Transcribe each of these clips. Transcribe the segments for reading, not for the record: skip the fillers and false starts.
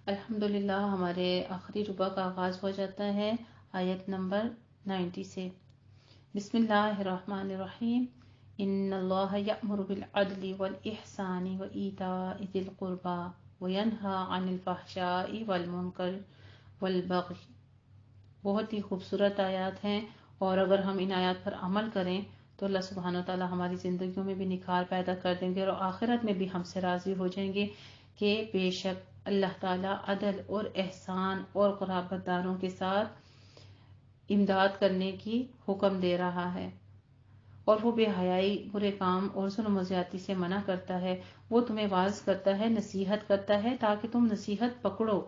الحمدللہ ہمارے آخری ربع کا آغاز ہو جاتا ہے آیت نمبر 90 سے۔ بسم اللہ الرحمن الرحیم۔ ان اللہ یأمر بالعدل والإحسان وإیتاء ذی القربى وینہی عن الفحشاء والمنکر والبغی۔ بہت ہی خوبصورت آیات ہیں، اور اگر ہم ان آیات پر عمل کریں تو اللہ سبحانہ وتعالی ہماری زندگیوں میں بھی نکھار پیدا کر دیں گے، اور آخرت میں بھی ہم سے راضی ہو جائیں گے کہ بے شک اللہ تعالیٰ عدل اور احسان اور قرابت داروں کے ساتھ امداد کرنے کی حکم دے رہا ہے، اور وہ بے حیائی، برے کام اور ظلم و زیادتی سے منع کرتا ہے۔ وہ تمہیں واعظ کرتا ہے، نصیحت کرتا ہے تاکہ تم نصیحت پکڑو۔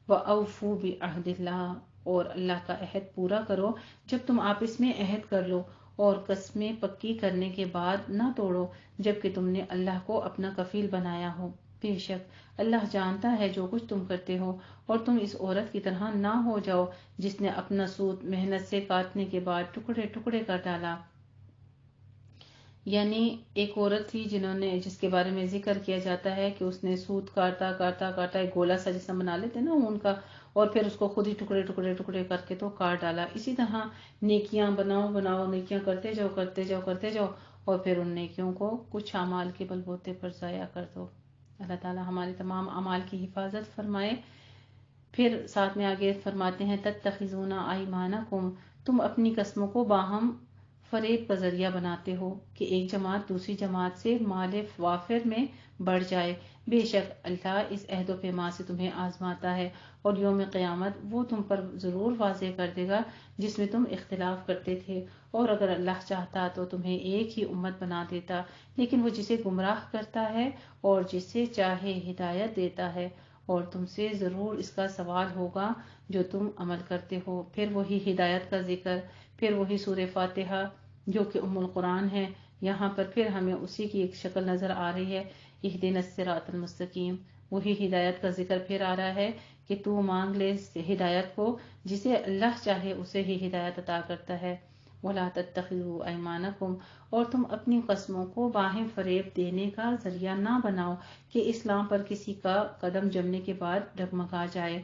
وَأَوْفُوا بِعَهْدِ اللَّهِ، اور اللہ کا عہد پورا کرو جب تم آپس میں عہد کر لو، اور قسمیں پکی کرنے کے بعد نہ توڑو جبکہ تم نے اللہ کو اپنا کفیل بنایا ہو۔ بے شک اللہ جانتا ہے جو کچھ تم کرتے ہو، اور تم اس عورت کی طرح نہ ہو جاؤ جس نے اپنا سوت محنت سے کاٹنے کے بعد ٹکڑے ٹکڑے کر ڈالا۔ یعنی ایک عورت تھی جس کے بارے میں ذکر کیا جاتا ہے کہ اس نے سوت کاٹا کاٹا کاٹا، ایک گولا سا جیسا بنا لیتے نا اون کا، اور پھر اس کو خود ہی ٹکڑے ٹکڑے ٹکڑے کر کے تو کاٹ ڈالا۔ اسی طرح نیکیاں بناؤ بناؤ، نیکیاں کرتے جاؤ کرتے جاؤ کرتے جاؤ، اور پھر ان نیکیوں کو کچھ اعمال کے بلبوتے پر ضائع کر دو۔ اللہ تعالی ہمارے تمام اعمال کی حفاظت فرمائے۔ پھر ساتھ میں آگے فرماتے ہیں تتخذون ایمانکم، تم اپنی قسموں کو باہم فریب کا ذریعہ بناتے ہو کہ ایک جماعت دوسری جماعت سے مال وافر میں بڑھ جائے۔ بے شک اللہ اس عہد و پیمان سے تمہیں آزماتا ہے، اور یوم قیامت وہ تم پر ضرور واضح کر دے گا جس میں تم اختلاف کرتے تھے، اور اگر اللہ چاہتا تو تمہیں ایک ہی امت بنا دیتا، لیکن وہ جسے گمراہ کرتا ہے اور جسے چاہے ہدایت دیتا ہے، اور تم سے ضرور اس کا سوال ہوگا جو تم عمل کرتے ہو۔ پھر وہی ہدایت کا ذکر، پھر وہی سورہ فاتحہ جو کہ ام القرآن ہے، یہاں پر پھر ہمیں اسی کی ایک شکل نظر آ رہی ہے، اہدنا الصراط المستقیم۔ وہی ہدایت کا ذکر پھر آ رہا ہے کہ تو مانگ لے ہدایت کو، جسے اللہ چاہے اسے ہی ہدایت عطا کرتا ہے۔ وَلَا تَتَّخِذُوا أَيْمَانَكُمْ، اور تم اپنی قسموں کو باہم فریب دینے کا ذریعہ نہ بناؤ کہ اسلام پر کسی کا قدم جمنے کے بعد ڈگمگا جائے،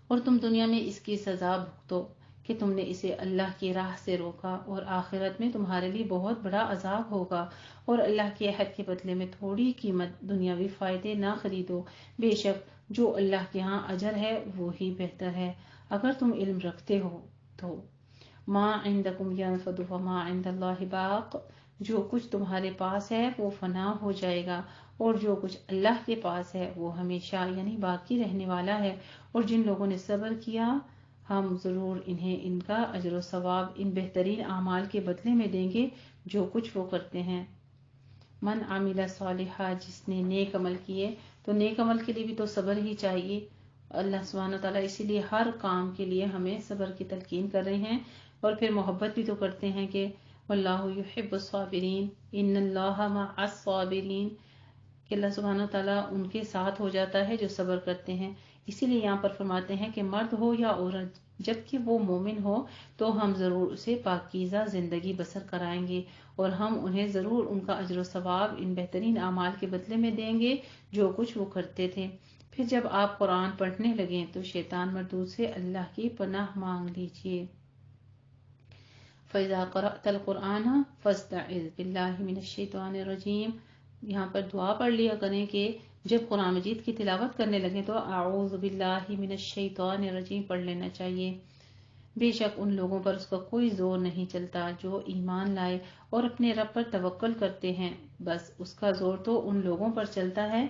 اور تم دنیا میں اس کی سزا بھگتو کہ تم نے اسے اللہ کی راہ سے روکا، اور آخرت میں تمہارے لیے بہت بڑا عذاب ہوگا۔ اور اللہ کے عہد کے بدلے میں تھوڑی قیمت دنیاوی فائدے نہ خریدو، بے شک جو اللہ کے ہاں اجر ہے وہی بہتر ہے اگر تم علم رکھتے ہو تو۔ ما عندکم ینفد وما عند اللہ باق، جو کچھ تمہارے پاس ہے وہ فنا ہو جائے گا، اور جو کچھ اللہ کے پاس ہے وہ ہمیشہ یعنی باقی رہنے والا ہے۔ اور جن لوگوں نے صبر کیا ہم ضرور انہیں ان کا اجر و ثواب ان بہترین اعمال کے بدلے میں دیں گے جو کچھ وہ کرتے ہیں۔ من عمل صالحا، جس نے نیک عمل کیے، تو نیک عمل کے لیے بھی تو صبر ہی چاہیے۔ اللہ سبحانہ وتعالیٰ اسی لیے ہر کام کے لیے ہمیں صبر کی تلقین کر رہے ہیں، اور پھر محبت بھی تو کرتے ہیں کہ واللہ یحب الصابرین ان اللہ مع الصابرین، کہ اللہ سبحانہ وتعالیٰ ان کے ساتھ ہو جاتا ہے جو صبر کرتے ہیں۔ اسی لیے یہاں پر فرماتے ہیں کہ مرد ہو یا عورت جبکہ وہ مومن ہو تو ہم ضرور اسے پاکیزہ زندگی بسر کرائیں گے، اور ہم انہیں ضرور ان کا اجر و ثواب ان بہترین اعمال کے بدلے میں دیں گے جو کچھ وہ کرتے تھے۔ پھر جب آپ قرآن پڑھنے لگیں تو شیطان مردود سے اللہ کی پناہ مانگ لیجیے۔ فَإِذَا قَرَأْتَ الْقُرْآنَ فَاسْتَعِذْ بِاللَّهِ مِنَ الشَّيْطَانِ الرَّجِيمِ، یہاں پر دعا پڑھ لیا کریں کہ جب قرآن مجید کی تلاوت کرنے لگیں تو اعوذ باللہ من الشیطان الرجیم پڑھ لینا چاہیے۔ بے شک ان لوگوں پر اس کا کوئی زور نہیں چلتا جو ایمان لائے اور اپنے رب پر توکل کرتے ہیں، بس اس کا زور تو ان لوگوں پر چلتا ہے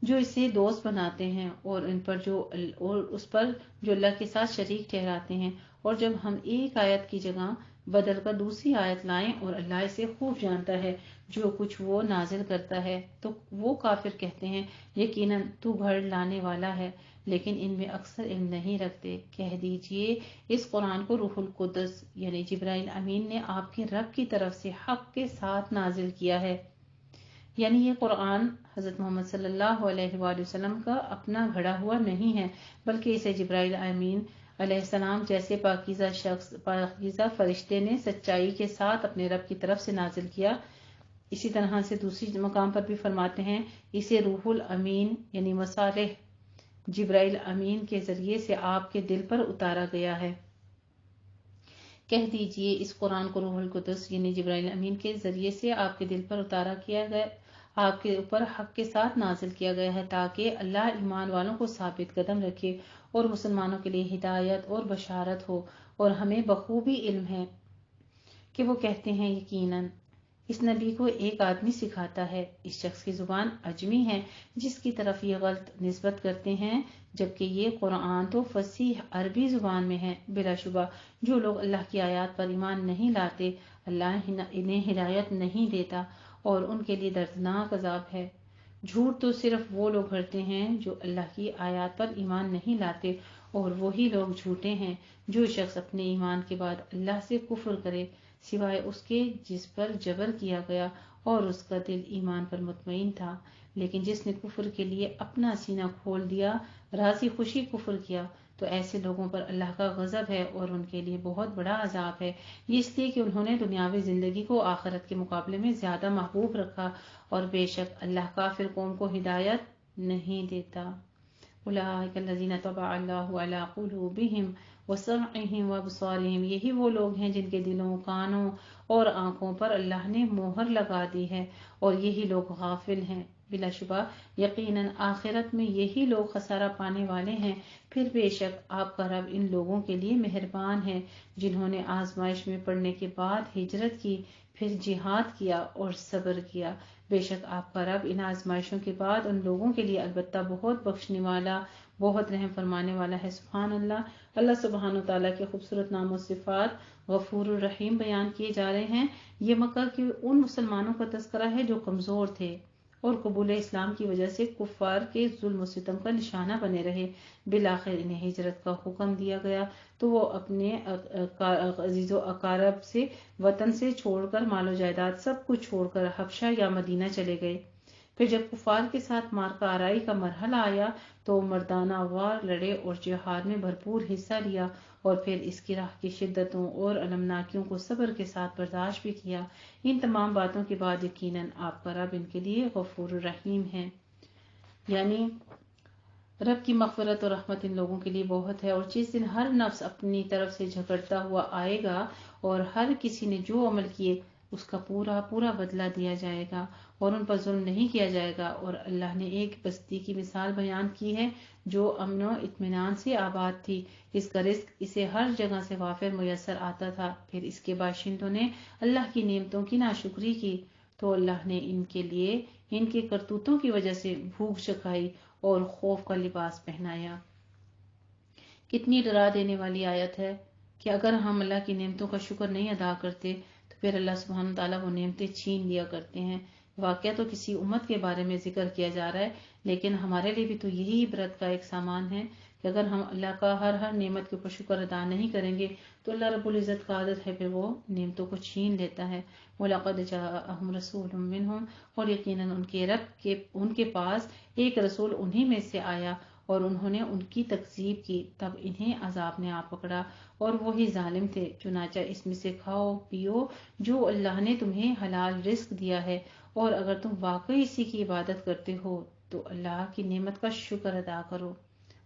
جو اسے دوست بناتے ہیں، اور اس پر جو اللہ کے ساتھ شریک ٹھہراتے ہیں۔ اور جب ہم ایک آیت کی جگہ بدل کر دوسری آیت لائیں، اور اللہ اسے خوب جانتا ہے جو کچھ وہ نازل کرتا ہے، تو وہ کافر کہتے ہیں یقیناً تو گھڑ لانے والا ہے، لیکن ان میں اکثر علم نہیں رکھتے۔ کہہ دیجئے اس قرآن کو روح القدس یعنی جبرائیل امین نے آپ کے رب کی طرف سے حق کے ساتھ نازل کیا ہے، یعنی یہ قرآن حضرت محمد صلی اللہ علیہ وآلہ وسلم کا اپنا گھڑا ہوا نہیں ہے، بلکہ اسے جبرائیل امین علیہ السلام جیسے پاکیزہ فرشتے نے سچائی کے ساتھ اپنے رب کی طرف سے نازل کیا، اسی طرح سے دوسری مقام پر بھی فرماتے ہیں اسے روح الامین یعنی مصالح جبرائیل امین کے ذریعے سے آپ کے دل پر اتارا گیا ہے۔ کہہ دیجئے اس قرآن کو روح القدس یعنی جبرائیل امین کے ذریعے سے آپ کے دل پر اتارا کیا گیا، آپ کے اوپر حق کے ساتھ نازل کیا گیا ہے تاکہ اللہ ایمان والوں کو ثابت قدم رکھے اور مسلمانوں کے لیے ہدایت اور بشارت ہو۔ اور ہمیں بخوبی علم ہے کہ وہ کہتے ہیں یقیناً اس نبی کو ایک آدمی سکھاتا ہے، اس شخص کی زبان عجمی ہے جس کی طرف یہ غلط نسبت کرتے ہیں، جبکہ یہ قرآن تو فصیح عربی زبان میں ہے۔ بلا شبہ جو لوگ اللہ کی آیات پر ایمان نہیں لاتے اللہ انہیں ہدایت نہیں دیتا اور ان کے لیے دردناک عذاب ہے۔ جھوٹ تو صرف وہ لوگ بھرتے ہیں جو اللہ کی آیات پر ایمان نہیں لاتے، اور وہی لوگ جھوٹے ہیں جو شخص اپنے ایمان کے بعد اللہ سے کفر کرے سوائے اس کے جس پر جبر کیا گیا اور اس کا دل ایمان پر مطمئن تھا، لیکن جس نے کفر کے لیے اپنا سینہ کھول دیا راضی خوشی کفر کیا تو ایسے لوگوں پر اللہ کا غضب ہے اور ان کے لیے بہت بڑا عذاب ہے، یہ اس لیے کہ انہوں نے دنیاوی زندگی کو آخرت کے مقابلے میں زیادہ محبوب رکھا اور بے شک اللہ کافر قوم کو ہدایت نہیں دیتا۔ اولئک الذین طبع اللہ علی قلوبہم وسمعہم وابصارہم، یہی وہ لوگ ہیں جن کے دلوں، کانوں اور آنکھوں پر اللہ نے مہر لگا دی ہے اور یہی لوگ غافل ہیں۔ بلا شبہ یقیناً آخرت میں یہی لوگ خسارہ پانے والے ہیں۔ پھر بے شک آپ کا رب ان لوگوں کے لیے مہربان ہے جنہوں نے آزمائش میں پڑنے کے بعد ہجرت کی، پھر جہاد کیا اور صبر کیا۔ بے شک آپ کا رب ان آزمائشوں کے بعد ان لوگوں کے لیے البتہ بہت بخشنے والا، بہت رحم فرمانے والا ہے۔ سبحان اللہ۔ اللہ سبحانہ وتعالیٰ کے خوبصورت نام و صفات غفور الرحیم بیان کیے جا رہے ہیں۔ یہ مکہ کے ان مسلمانوں کا تذکرہ ہے جو کمزور تھے اور قبول اسلام کی وجہ سے کفار کے ظلم و ستم کا نشانہ بنے رہے۔ بالآخر انہیں ہجرت کا حکم دیا گیا تو وہ اپنے عزیز و اقارب سے، وطن سے چھوڑ کر، مال و جائیداد سب کچھ چھوڑ کر حبشہ یا مدینہ چلے گئے۔ پھر جب کفار کے ساتھ مارکہ آرائی کا مرحلہ آیا تو مردانہ وار لڑے اور جہاد میں بھرپور حصہ لیا، اور پھر اس کی راہ کی شدتوں اور المناکیوں کو صبر کے ساتھ برداشت بھی کیا۔ ان تمام باتوں کے بعد یقیناً آپ کا رب ان کے لیے غفور الرحیم ہے، یعنی رب کی مغفرت اور رحمت ان لوگوں کے لیے بہت ہے۔ اور جس دن ہر نفس اپنی طرف سے جھگڑتا ہوا آئے گا اور ہر کسی نے جو عمل کیے اس کا پورا پورا بدلہ دیا جائے گا اور ان پر ظلم نہیں کیا جائے گا۔ اور اللہ نے ایک بستی کی مثال بیان کی ہے جو امن و اطمینان سے آباد تھی، اس کا رزق اسے ہر جگہ سے وافر میسر آتا تھا۔ پھر اس کے باشندوں نے اللہ کی نعمتوں کی ناشکری کی تو اللہ نے ان کے لیے ان کے کرتوتوں کی وجہ سے بھوک چکھائی اور خوف کا لباس پہنایا۔ کتنی ڈرا دینے والی آیت ہے کہ اگر ہم اللہ کی نعمتوں کا شکر نہیں ادا کرتے تو پھر اللہ سبحانہ تعالیٰ وہ نعمتیں چھین لیا کرتے ہیں۔ واقعہ تو کسی امت کے بارے میں ذکر کیا جا رہا ہے، لیکن ہمارے لیے بھی تو یہی عبرت کا ایک سامان ہے کہ اگر ہم اللہ کا ہر نعمت کے اوپر شکر ادا نہیں کریں گے تو اللہ رب العزت کا عادت ہے پھر وہ نعمتوں کو چھین لیتا ہے۔ وَلَقَدْ جَاءَهُمْ رَسُولٌ مِّنْهُمْ، اور یقیناً ان کے پاس ایک رسول انہی میں سے آیا اور انہوں نے ان کی تکذیب کی، تب انہیں عذاب نے آ پکڑا اور وہی ظالم تھے۔ چنانچہ اس میں سے کھاؤ پیو جو اللہ نے تمہیں حلال رزق دیا ہے، اور اگر تم واقعی اسی کی عبادت کرتے ہو تو اللہ کی نعمت کا شکر ادا کرو۔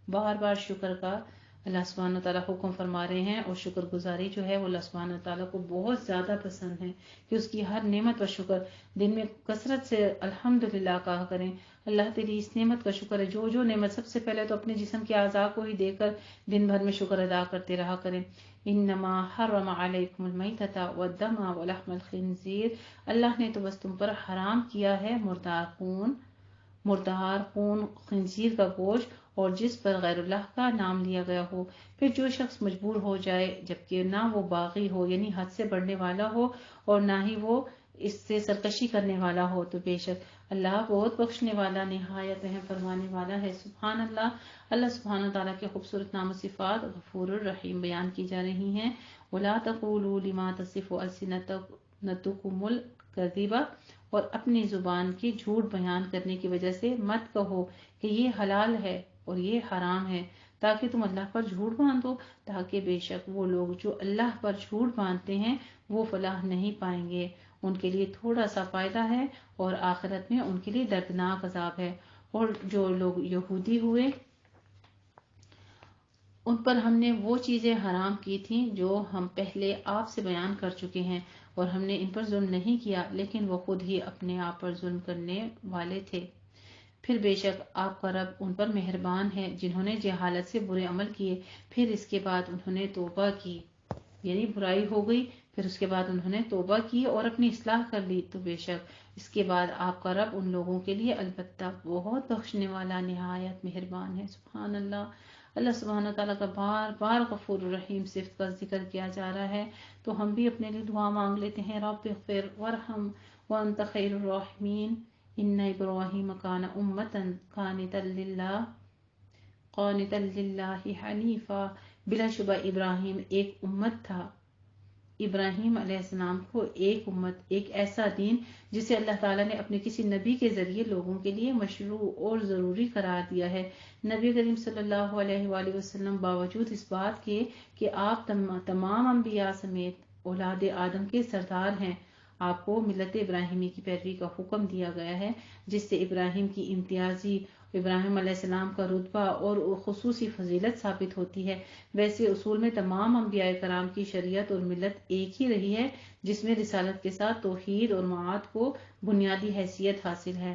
بار بار شکر کا اللہ سبحانہ تعالیٰ حکم فرما رہے ہیں، اور شکر گزاری جو ہے وہ اللہ سبحانہ تعالیٰ کو بہت زیادہ پسند ہے کہ اس کی ہر نعمت پر شکر دن میں کثرت سے الحمدللہ کہا کریں۔ اللہ تیری اس نعمت کا شکر ہے، جو نعمت سب سے پہلے تو اپنے جسم کے اعضاء کو ہی دے کر دن بھر میں شکر ادا کرتے رہا کریں۔ انما حرم علیکم المیتۃ والدم ولحم الخنزیر، اللہ نے تو بس تم پر حرام کیا ہے مردار خون، خنزیر کا گوشت اور جس پر غیر اللہ کا نام لیا گیا ہو۔ پھر جو شخص مجبور ہو جائے جبکہ نہ وہ باغی ہو یعنی حد سے بڑھنے والا ہو اور نہ ہی وہ اس سے سرکشی کرنے والا ہو، تو بے شک اللہ بہت بخشنے والا، نہایت رحم فرمانے والا ہے۔ سبحان اللہ۔ اللہ سبحانہ تعالیٰ کے خوبصورت نام و صفات غفور الرحیم بیان کی جا رہی ہیں۔ وَلَا تَقُولُوا لِمَا تَصِفُ أَلْسِنَتُكُمُ الْكَذِبَ، اور اپنی زبان کے جھوٹ بیان کرنے کی وجہ سے مت کہو کہ یہ حلال ہے اور یہ حرام ہے تاکہ تم اللہ پر جھوٹ باندھو، تاکہ بے شک وہ لوگ جو اللہ پر جھوٹ باندھتے ہیں وہ فلاح نہیں پائیں گے۔ ان کے لیے تھوڑا سا فائدہ ہے اور آخرت میں ان کے لیے دردناک عذاب ہے۔ اور جو لوگ یہودی ہوئے ان پر ہم نے وہ چیزیں حرام کی تھیں جو ہم پہلے آپ سے بیان کر چکے ہیں، اور ہم نے ان پر ظلم نہیں کیا، لیکن وہ خود ہی اپنے آپ پر ظلم کرنے والے تھے۔ پھر بے شک آپ کا رب ان پر مہربان ہے جنہوں نے جہالت سے برے عمل کیے، پھر اس کے بعد انہوں نے توبہ کی، یعنی برائی ہو گئی، پھر اس کے بعد انہوں نے توبہ کی اور اپنی اصلاح کر لی، تو بے شک اس کے بعد آپ کا رب ان لوگوں کے لیے البتہ بہت بخشنے والا نہایت مہربان ہے۔ سبحان اللہ۔ اللہ سبحانہ تعالیٰ کا بار بار غفور الرحیم صفت کا ذکر کیا جا رہا ہے، تو ہم بھی اپنے لیے دعا مانگ لیتے ہیں، رب اغفر وارحم وانت خیر الراحمین ان ابراہیم کان امۃ قانتا للہ حنیفا۔ بلا شبہ ابراہیم ایک امت تھا، ابراہیم علیہ السلام کو ایک امت، ایک ایسا دین جسے اللہ تعالیٰ نے اپنے کسی نبی کے ذریعے لوگوں کے لیے مشروع اور ضروری قرار دیا ہے۔ نبی کریم صلی اللہ علیہ وآلہ وسلم باوجود اس بات کے کہ آپ تمام انبیاء سمیت اولاد آدم کے سردار ہیں، آپ کو ملت ابراہیمی کی پیروی کا حکم دیا گیا ہے، جس سے ابراہیم کی امتیازی، ابراہیم علیہ السلام کا رتبہ اور خصوصی فضیلت ثابت ہوتی ہے۔ ویسے اصول میں تمام انبیاء کرام کی شریعت اور ملت ایک ہی رہی ہے، جس میں رسالت کے ساتھ توحید اور معاد کو بنیادی حیثیت حاصل ہے،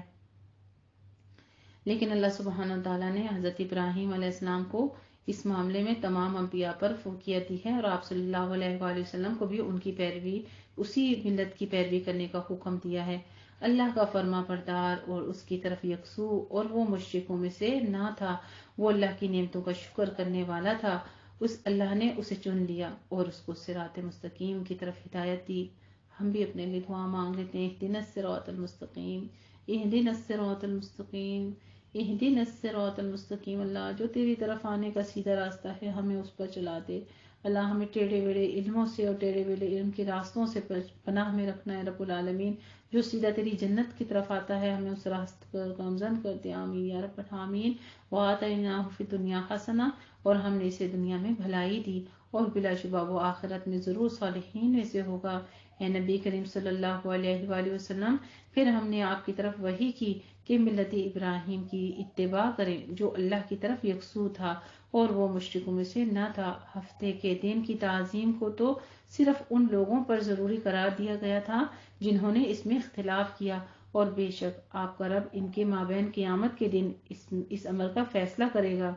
لیکن اللہ سبحانہ تعالیٰ نے حضرت ابراہیم علیہ السلام کو اس معاملے میں تمام انبیاء پر فوقیت دی ہے، اور آپ صلی اللہ علیہ وآلہ وسلم کو بھی ان کی پیروی، اسی ملت کی پیروی کرنے کا حکم دیا ہے۔ اللہ کا فرما بردار اور اس کی طرف یکسو، اور وہ مشرکوں میں سے نہ تھا، وہ اللہ کی نعمتوں کا شکر کرنے والا تھا، اس اللہ نے اسے چن لیا اور اس کو صراط مستقیم کی طرف ہدایت دی۔ ہم بھی اپنے لیے دعا مانگ لیتے ہیں، اہدنا الصراط المستقیم، اہدنا الصراط المستقیم، اہدنا الصراط المستقیم۔ اللہ جو تیری طرف آنے کا سیدھا راستہ ہے ہمیں اس پر چلا دے، اللہ ہمیں ٹیڑھے ویڑھے علموں سے اور ٹیڑھے ویڑھے علم کے راستوں سے پناہ میں رکھنا ہے رب العالمین۔ جو سیدھا تیری جنت کی طرف آتا ہے ہمیں اس راستے پر گامزن کر دے، آمین یا رب العالمین۔ وآتیناہ فی الدنیا حسنہ، اور ہم نے اسے دنیا میں بھلائی دی، اور بلا شبہ وہ آخرت میں ضرور صالحین میں سے ہوگا۔ اے نبی کریم صلی اللہ علیہ وآلہ وسلم، پھر ہم نے آپ کی طرف وحی کی کہ ملت ابراہیم کی اتباع کریں جو اللہ کی طرف یکسو تھا اور وہ مشرکوں میں سے نہ تھا۔ ہفتے کے دن کی تعظیم کو تو صرف ان لوگوں پر ضروری قرار دیا گیا تھا جنہوں نے اس میں اختلاف کیا، اور بے شک آپ کا رب ان کے مابین قیامت کے دن اس امر کا فیصلہ کرے گا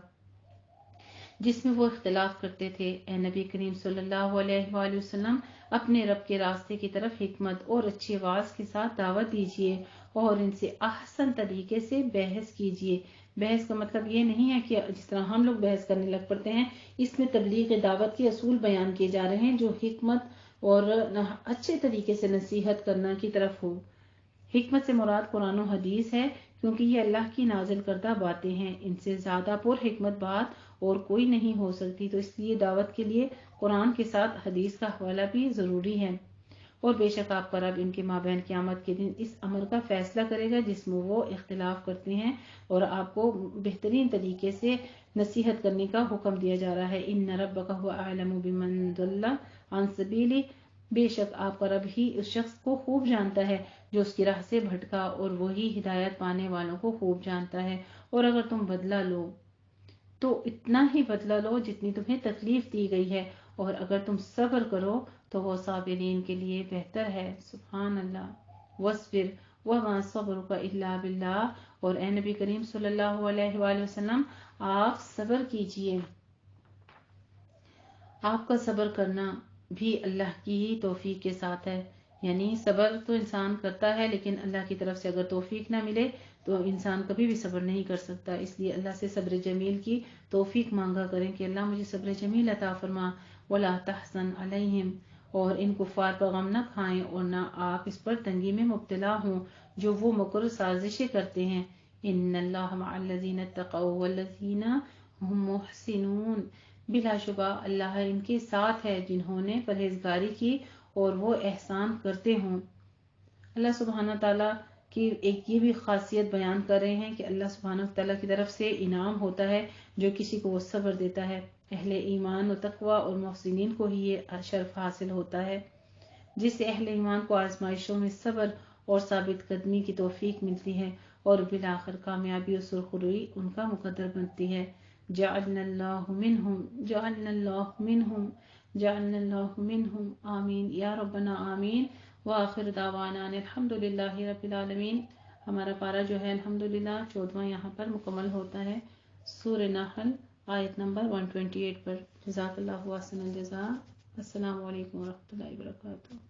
جس میں وہ اختلاف کرتے تھے۔ اے نبی کریم صلی اللہ علیہ وآلہ وسلم، اپنے رب کے راستے کی طرف حکمت اور اچھی آواز کے ساتھ دعوت دیجیے اور ان سے احسن طریقے سے بحث کیجیے۔ بحث کا مطلب یہ نہیں ہے کہ جس طرح ہم لوگ بحث کرنے لگ پڑتے ہیں، اس میں تبلیغ دعوت کے اصول بیان کیے جا رہے ہیں جو حکمت اور اچھے طریقے سے نصیحت کرنا کی طرف ہو۔ حکمت سے مراد قرآن و حدیث ہے، کیونکہ یہ اللہ کی نازل کردہ باتیں ہیں، ان سے زیادہ پر حکمت بات اور کوئی نہیں ہو سکتی، تو اس لیے دعوت کے لیے قرآن کے ساتھ حدیث کا حوالہ بھی ضروری ہے۔ اور بے شک آپ کا رب ان کے مابین قیامت کے دن اس امر کا فیصلہ کرے گا جس میں وہ اختلاف کرتے ہیں، اور آپ کو بہترین طریقے سے نصیحت کرنے کا حکم دیا جا رہا ہے۔ ان ربک هو اعلم بمن ضل عن سبیلہ، بے شک آپ کا رب ہی اس شخص کو خوب جانتا ہے جو اس کی راہ سے بھٹکا، اور وہی ہدایت پانے والوں کو خوب جانتا ہے۔ اور اگر تم بدلہ لو تو اتنا ہی بدلہ لو جتنی تمہیں تکلیف دی گئی ہے، اور اگر تم صبر کرو تو وہ صابرین کے لیے بہتر ہے۔ سبحان اللہ۔ وَاصْبِرْ وَمَا صَبْرُكَ إِلَّا بِاللَّهِ، اور اے نبی کریم صلی اللہ علیہ وآلہ وسلم، آپ صبر کیجئے، آپ کا صبر کرنا بھی اللہ کی ہی توفیق کے ساتھ ہے، یعنی صبر تو انسان کرتا ہے لیکن اللہ کی طرف سے اگر توفیق نہ ملے تو انسان کبھی بھی صبر نہیں کر سکتا۔ اس لیے اللہ سے صبر جمیل کی توفیق مانگا کریں کہ اللہ مجھے صبر جمیل عطا فرما۔ وَلَا تَحْزَنْ عَلَيْهِمْ، اور ان کفار پر غم نہ کھائیں اور نہ آپ اس پر تنگی میں مبتلا ہوں جو وہ مکر سازشیں کرتے ہیں۔ ان اللہ مع الذین اتقوا والذین هم محسنون، بلا شبہ اللہ ان کے ساتھ ہے جنہوں نے پرہیزگاری کی اور وہ احسان کرتے ہوں۔ اللہ سبحانہ تعالیٰ کی ایک یہ بھی خاصیت بیان کر رہے ہیں کہ اللہ سبحانہ تعالیٰ کی طرف سے انعام ہوتا ہے جو کسی کو وہ صبر دیتا ہے۔ اہل ایمان و تقوی اور محسنین کو ہی یہ شرف حاصل ہوتا ہے۔ جس سے اہل ایمان کو آزمائشوں میں صبر اور ثابت قدمی کی توفیق ملتی ہے اور بالآخر کامیابی و سرخروئی ان کا مقدر بنتی ہے۔ جعلنا اللہ منہم جعلنا اللہ منہم جعلنا اللہ منہم آمین یا ربنا آمین۔ وآخر دعوانا الحمدللہ رب العالمین۔ ہمارا پارہ جو ہے الحمدللہ 14واں یہاں پر مکمل ہوتا ہے، سورہ نحل آیت نمبر 128 پر۔ جزاک اللہ احسن الجزاء۔ السلام علیکم ورحمۃ اللہ وبرکاتہ۔